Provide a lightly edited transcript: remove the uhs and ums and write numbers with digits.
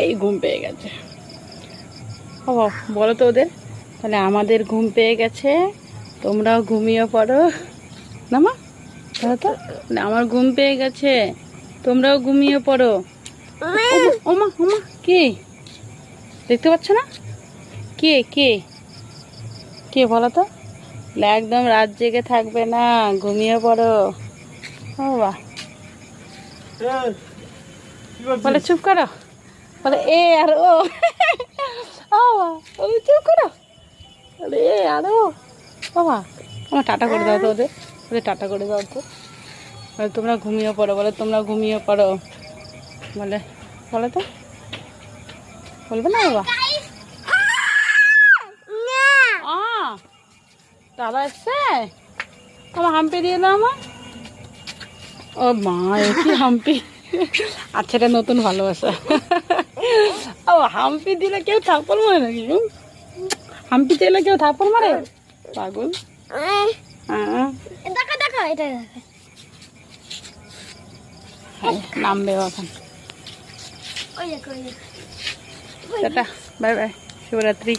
এই ঘুম পেয়ে গেছে। ও বলো তো ওদের, তাহলে আমাদের ঘুম পেয়ে গেছে, তোমরাও ঘুমিয়ে পড়ো না মা। বলো তো, আমার ঘুম পেয়ে গেছে, তোমরাও ঘুমিয়ে পড়ো। ওমা ওমা, কে দেখতে পাচ্ছ না? কে কে কে বলো তো? একদম রাত জেগে থাকবে না, ঘুমিয়ে পড়ো। ও বাহ, বলে চুপ করো, বলে এ আর ও। ও চুপ করো, বলে এ আর ও। বাবা আমার টাটা করে দাও তো ওদের, ওদের টাটা করে দাও তো। বলে তোমরা ঘুমিয়ে পড়ো, বলে তোমরা ঘুমিয়ে পড়ো, বলে বলো তো, বলবে না বাবা? দাদা এসছে, আমার হাম্পি দিয়ে দাও আমার। ও মা, কি হাম্পি! আচ্ছা, এটা নতুন ভালোবাসা। ও হাম্পি দিলে কেউ থাপ্পড় মারে নাকি? হাম্পি দিলে কেউ থাপ্পড় মারে? পাগল। নামবে এখন। টাটা, বাই বাই, শুভরাত্রি।